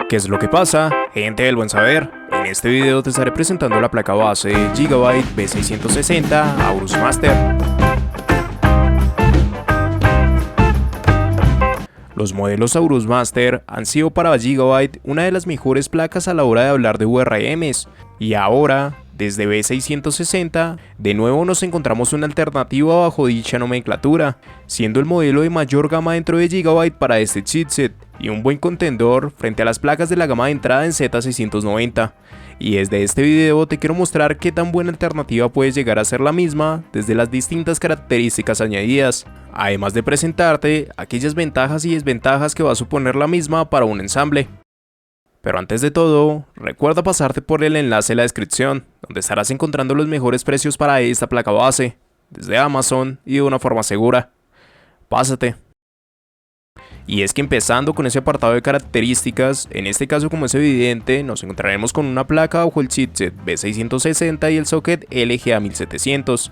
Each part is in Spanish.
¿Qué es lo que pasa, gente del buen saber? En este video te estaré presentando la placa base Gigabyte B660 Aorus Master. Los modelos Aorus Master han sido para Gigabyte una de las mejores placas a la hora de hablar de VRMs, y ahora, desde B660, de nuevo nos encontramos una alternativa bajo dicha nomenclatura, siendo el modelo de mayor gama dentro de Gigabyte para este chipset, y un buen contendor frente a las placas de la gama de entrada en Z690. Y desde este video te quiero mostrar qué tan buena alternativa puede llegar a ser la misma desde las distintas características añadidas, además de presentarte aquellas ventajas y desventajas que va a suponer la misma para un ensamble. Pero antes de todo, recuerda pasarte por el enlace en la descripción, donde estarás encontrando los mejores precios para esta placa base, desde Amazon y de una forma segura. Pásate. Y es que empezando con ese apartado de características, en este caso, como es evidente, nos encontraremos con una placa bajo el chipset B660 y el socket LGA 1700,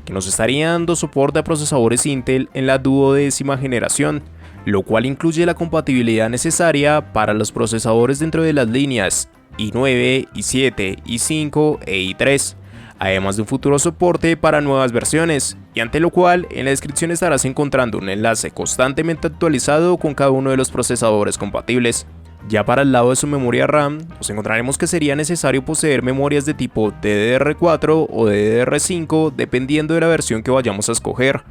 que nos estaría dando soporte a procesadores Intel en la 12ª generación, lo cual incluye la compatibilidad necesaria para los procesadores dentro de las líneas i9, i7, i5 e i3, además de un futuro soporte para nuevas versiones, y ante lo cual en la descripción estarás encontrando un enlace constantemente actualizado con cada uno de los procesadores compatibles. Ya para el lado de su memoria RAM, nos encontraremos que sería necesario poseer memorias de tipo DDR4 o DDR5 dependiendo de la versión que vayamos a escoger.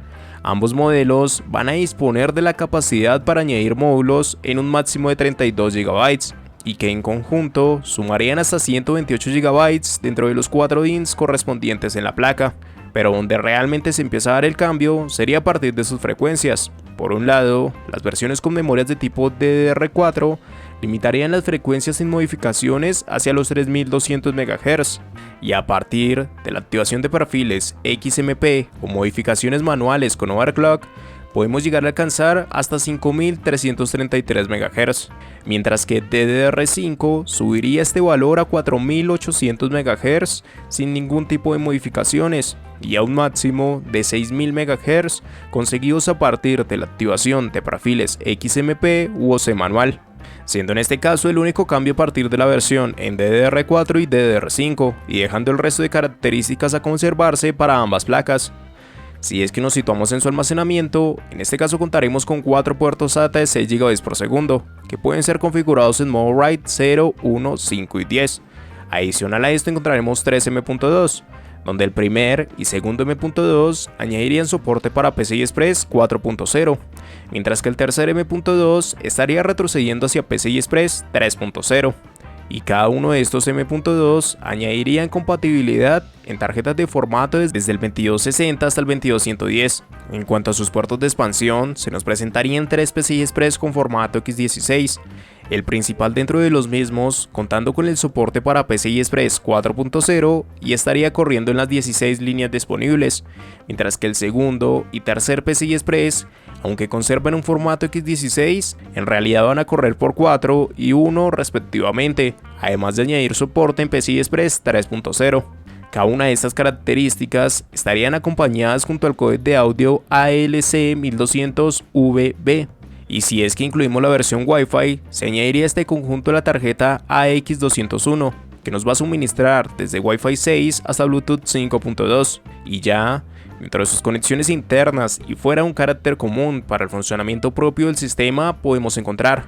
Ambos modelos van a disponer de la capacidad para añadir módulos en un máximo de 32 GB, y que en conjunto sumarían hasta 128 GB dentro de los 4 DIMMs correspondientes en la placa, pero donde realmente se empieza a dar el cambio sería a partir de sus frecuencias. Por un lado, las versiones con memorias de tipo DDR4 limitarían las frecuencias sin modificaciones hacia los 3200 MHz, y a partir de la activación de perfiles XMP o modificaciones manuales con overclock, podemos llegar a alcanzar hasta 5333 MHz, mientras que DDR5 subiría este valor a 4800 MHz sin ningún tipo de modificaciones, y a un máximo de 6000 MHz conseguidos a partir de la activación de perfiles XMP u OC manual, siendo en este caso el único cambio a partir de la versión en DDR4 y DDR5, y dejando el resto de características a conservarse para ambas placas. Si es que nos situamos en su almacenamiento, en este caso contaremos con 4 puertos SATA de 6 GB por segundo, que pueden ser configurados en modo RAID 0, 1, 5 y 10. Adicional a esto encontraremos 3 M.2, donde el primer y segundo M.2 añadirían soporte para PCI Express 4.0, mientras que el tercer M.2 estaría retrocediendo hacia PCI Express 3.0. Y cada uno de estos M.2 añadirían compatibilidad en tarjetas de formato desde el 2260 hasta el 2210. En cuanto a sus puertos de expansión, se nos presentarían 3 PCI Express con formato X16, el principal dentro de los mismos contando con el soporte para PCI Express 4.0 y estaría corriendo en las 16 líneas disponibles, mientras que el segundo y tercer PCI Express, aunque conservan un formato X16, en realidad van a correr por 4 y 1 respectivamente, además de añadir soporte en PCI Express 3.0. Cada una de estas características estarían acompañadas junto al códec de audio ALC 1200VB, y si es que incluimos la versión Wi-Fi, se añadiría este conjunto de la tarjeta AX201, que nos va a suministrar desde Wi-Fi 6 hasta Bluetooth 5.2, y ya dentro de sus conexiones internas y fuera un carácter común para el funcionamiento propio del sistema, podemos encontrar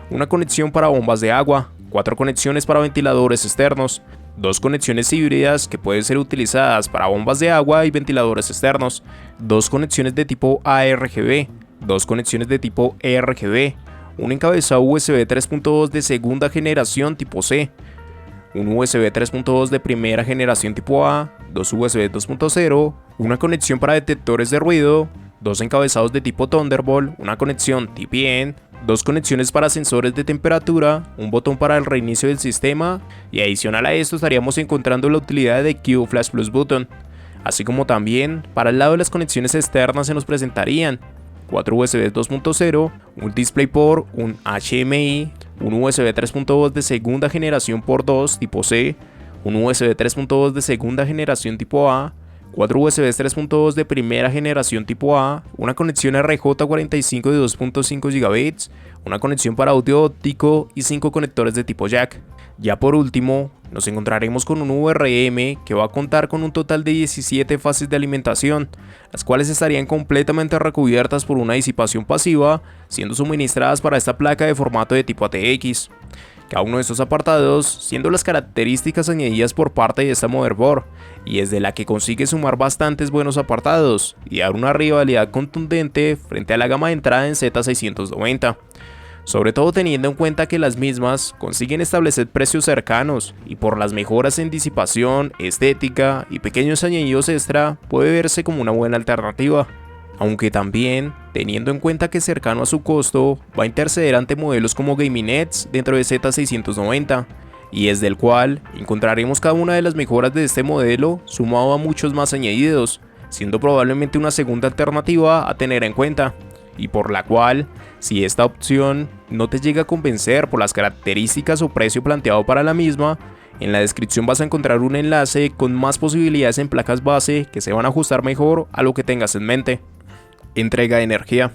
una conexión para bombas de agua, 4 conexiones para ventiladores externos, 2 conexiones híbridas que pueden ser utilizadas para bombas de agua y ventiladores externos, 2 conexiones de tipo ARGB, 2 conexiones de tipo RGB, un encabezado USB 3.2 de segunda generación tipo C, un USB 3.2 de primera generación tipo A, 2 USB 2.0, una conexión para detectores de ruido, 2 encabezados de tipo Thunderbolt, una conexión TPN, 2 conexiones para sensores de temperatura, un botón para el reinicio del sistema, y adicional a esto estaríamos encontrando la utilidad de Q Flash Plus Button, así como también para el lado de las conexiones externas se nos presentarían 4 USB 2.0, un DisplayPort, un HDMI, un USB 3.2 de segunda generación por 2 tipo C, un USB 3.2 de segunda generación tipo A, 4 USBs 3.2 de primera generación tipo A, una conexión RJ45 de 2.5 GB, una conexión para audio óptico y 5 conectores de tipo jack. Ya por último, nos encontraremos con un VRM que va a contar con un total de 17 fases de alimentación, las cuales estarían completamente recubiertas por una disipación pasiva, siendo suministradas para esta placa de formato de tipo ATX. Cada uno de estos apartados siendo las características añadidas por parte de esta motherboard, y desde la que consigue sumar bastantes buenos apartados y dar una rivalidad contundente frente a la gama de entrada en Z690. Sobre todo teniendo en cuenta que las mismas consiguen establecer precios cercanos y por las mejoras en disipación, estética y pequeños añadidos extra puede verse como una buena alternativa. Aunque también teniendo en cuenta que cercano a su costo va a interceder ante modelos como Gaming Edge dentro de Z690 y desde el cual encontraremos cada una de las mejoras de este modelo sumado a muchos más añadidos, siendo probablemente una segunda alternativa a tener en cuenta, y por la cual, si esta opción no te llega a convencer por las características o precio planteado para la misma, en la descripción vas a encontrar un enlace con más posibilidades en placas base que se van a ajustar mejor a lo que tengas en mente. Entrega de energía.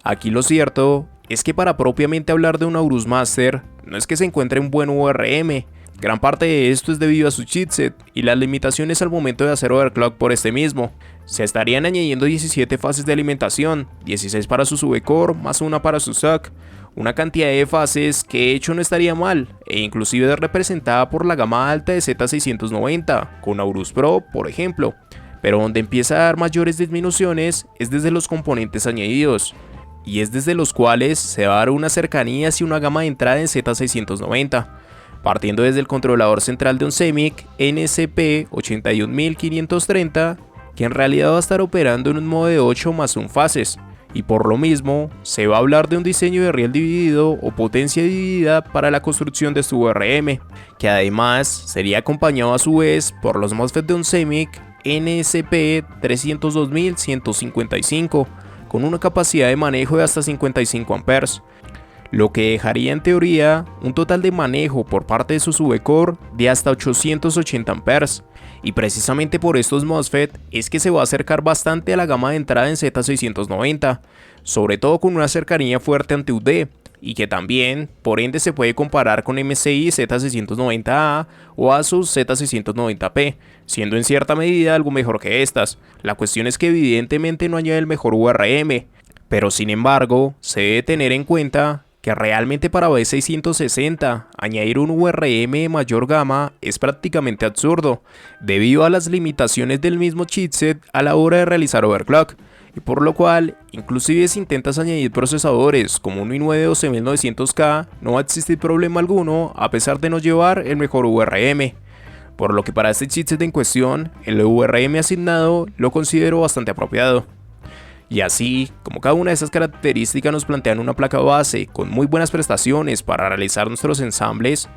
Aquí lo cierto es que para propiamente hablar de un Aorus Master, no es que se encuentre un buen VRM, gran parte de esto es debido a su chipset y las limitaciones al momento de hacer overclock por este mismo. Se estarían añadiendo 17 fases de alimentación, 16 para su subcore más una para su SOC, una cantidad de fases que de hecho no estaría mal, e inclusive es representada por la gama alta de Z690, con Aorus Pro por ejemplo, pero donde empieza a dar mayores disminuciones es desde los componentes añadidos, y es desde los cuales se va a dar una cercanía hacia una gama de entrada en Z690, partiendo desde el controlador central de Onsemic NSP81530, que en realidad va a estar operando en un modo de 8 más 1 fases, y por lo mismo se va a hablar de un diseño de riel dividido o potencia dividida para la construcción de su VRM, que además sería acompañado a su vez por los MOSFET de Onsemic NSP302155, con una capacidad de manejo de hasta 55 A, lo que dejaría en teoría un total de manejo por parte de su subcore de hasta 880 A, y precisamente por estos MOSFET es que se va a acercar bastante a la gama de entrada en Z690, sobre todo con una cercanía fuerte ante UD, y que también por ende se puede comparar con MSI Z690A o Asus Z690P, siendo en cierta medida algo mejor que estas. La cuestión es que evidentemente no añade el mejor VRM, pero sin embargo se debe tener en cuenta que realmente para B660 añadir un VRM de mayor gama es prácticamente absurdo, debido a las limitaciones del mismo chipset a la hora de realizar overclock, y por lo cual, inclusive si intentas añadir procesadores como un i9 12900K, no va a existir problema alguno a pesar de no llevar el mejor VRM, por lo que para este chipset en cuestión, el VRM asignado lo considero bastante apropiado. Y así, como cada una de esas características nos plantean una placa base con muy buenas prestaciones para realizar nuestros ensambles,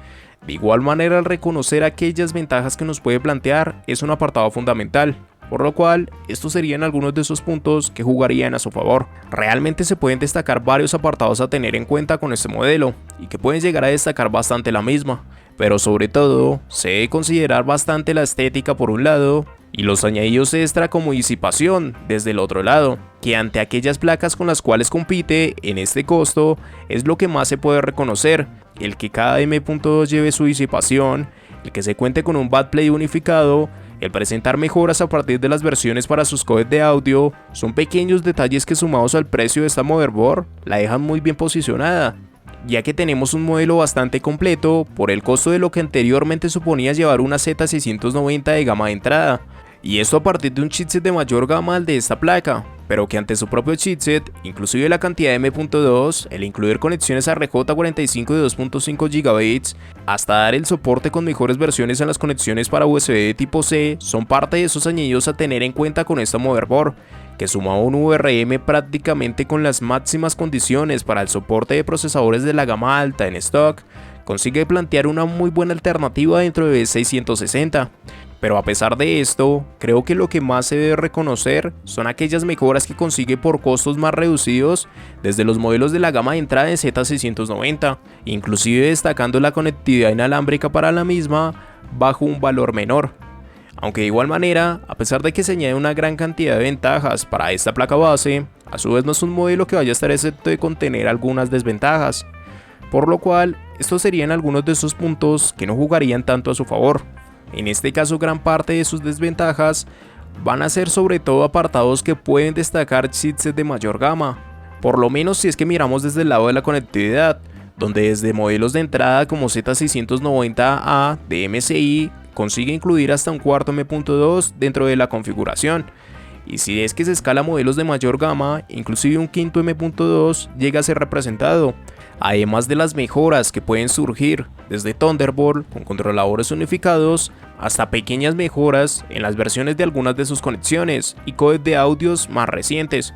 de igual manera al reconocer aquellas ventajas que nos puede plantear es un apartado fundamental, por lo cual estos serían algunos de esos puntos que jugarían a su favor. Realmente se pueden destacar varios apartados a tener en cuenta con este modelo, y que pueden llegar a destacar bastante la misma, pero sobre todo se debe considerar bastante la estética por un lado, y los añadidos extra como disipación desde el otro lado, que ante aquellas placas con las cuales compite en este costo es lo que más se puede reconocer, el que cada M.2 lleve su disipación, el que se cuente con un backplate unificado, el presentar mejoras a partir de las versiones para sus codecs de audio, son pequeños detalles que sumados al precio de esta motherboard la dejan muy bien posicionada, ya que tenemos un modelo bastante completo por el costo de lo que anteriormente suponía llevar una Z690 de gama de entrada, y esto a partir de un chipset de mayor gama al de esta placa, pero que ante su propio chipset, inclusive la cantidad de M.2, el incluir conexiones a RJ45 de 2.5 GB, hasta dar el soporte con mejores versiones en las conexiones para USB de tipo C, son parte de esos añadidos a tener en cuenta con esta motherboard, que sumado a un VRM prácticamente con las máximas condiciones para el soporte de procesadores de la gama alta en stock, consigue plantear una muy buena alternativa dentro de B660. Pero a pesar de esto, creo que lo que más se debe reconocer son aquellas mejoras que consigue por costos más reducidos desde los modelos de la gama de entrada en Z690, inclusive destacando la conectividad inalámbrica para la misma bajo un valor menor. Aunque de igual manera, a pesar de que se añade una gran cantidad de ventajas para esta placa base, a su vez no es un modelo que vaya a estar exento de contener algunas desventajas, por lo cual estos serían algunos de esos puntos que no jugarían tanto a su favor. En este caso, gran parte de sus desventajas van a ser sobre todo apartados que pueden destacar chipsets de mayor gama, por lo menos si es que miramos desde el lado de la conectividad, donde desde modelos de entrada como Z690A de MSI consigue incluir hasta un cuarto M.2 dentro de la configuración, y si es que se escala a modelos de mayor gama, inclusive un quinto M.2 llega a ser representado, además de las mejoras que pueden surgir desde Thunderbolt con controladores unificados hasta pequeñas mejoras en las versiones de algunas de sus conexiones y codecs de audios más recientes,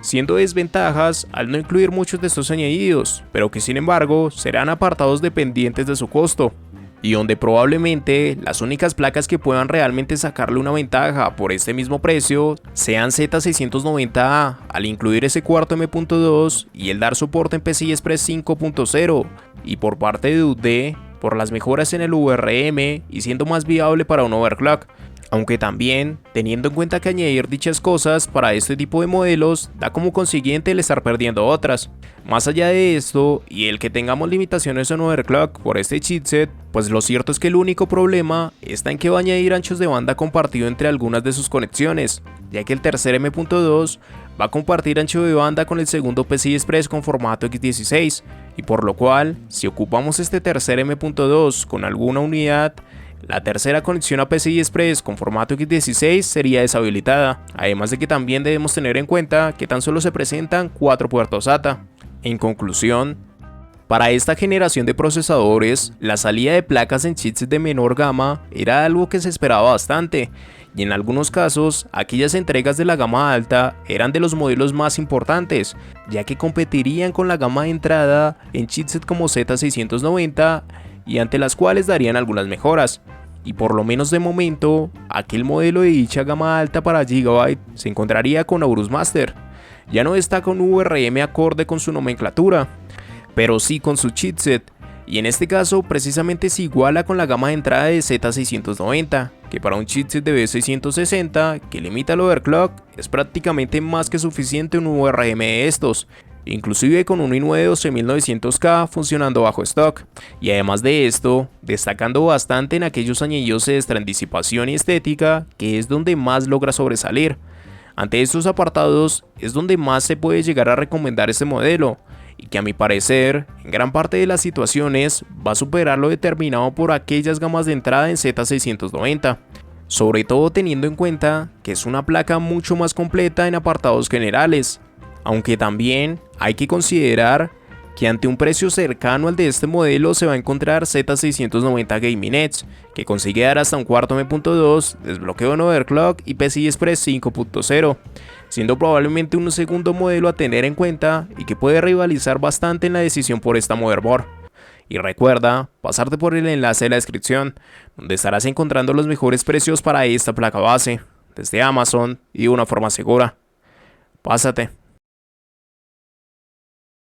siendo desventajas al no incluir muchos de estos añadidos, pero que sin embargo serán apartados dependientes de su costo, y donde probablemente las únicas placas que puedan realmente sacarle una ventaja por este mismo precio sean Z690A al incluir ese cuarto M.2 y el dar soporte en PCI Express 5.0, y por parte de UD por las mejoras en el VRM y siendo más viable para un overclock. Aunque también, teniendo en cuenta que añadir dichas cosas para este tipo de modelos da como consiguiente el estar perdiendo otras. Más allá de esto, y el que tengamos limitaciones en overclock por este chipset, pues lo cierto es que el único problema está en que va a añadir anchos de banda compartido entre algunas de sus conexiones, ya que el tercer M.2 va a compartir ancho de banda con el segundo PCI Express con formato X16, y por lo cual, si ocupamos este tercer M.2 con alguna unidad, la tercera conexión a PCI Express con formato X16 sería deshabilitada, además de que también debemos tener en cuenta que tan solo se presentan 4 puertos SATA. En conclusión, para esta generación de procesadores, la salida de placas en chipsets de menor gama era algo que se esperaba bastante, y en algunos casos, aquellas entregas de la gama alta eran de los modelos más importantes, ya que competirían con la gama de entrada en chipsets como Z690 y ante las cuales darían algunas mejoras. Y por lo menos de momento, aquel modelo de dicha gama alta para Gigabyte se encontraría con Aorus Master. Ya no está con VRM acorde con su nomenclatura, pero sí con su chipset, y en este caso precisamente se iguala con la gama de entrada de Z690, que para un chipset de B660 que limita el overclock es prácticamente más que suficiente un VRM de estos, inclusive con un i9 12900K funcionando bajo stock, y además de esto, destacando bastante en aquellos añadidos extra en disipación y estética, que es donde más logra sobresalir. Ante estos apartados es donde más se puede llegar a recomendar este modelo, y que a mi parecer, en gran parte de las situaciones, va a superar lo determinado por aquellas gamas de entrada en Z690, sobre todo teniendo en cuenta que es una placa mucho más completa en apartados generales, aunque también hay que considerar que ante un precio cercano al de este modelo se va a encontrar Z690 Gaming Edge, que consigue dar hasta un cuarto M.2, desbloqueo en overclock y PCI Express 5.0, siendo probablemente un segundo modelo a tener en cuenta y que puede rivalizar bastante en la decisión por esta motherboard. Y recuerda pasarte por el enlace de la descripción, donde estarás encontrando los mejores precios para esta placa base, desde Amazon y de una forma segura. Pásate.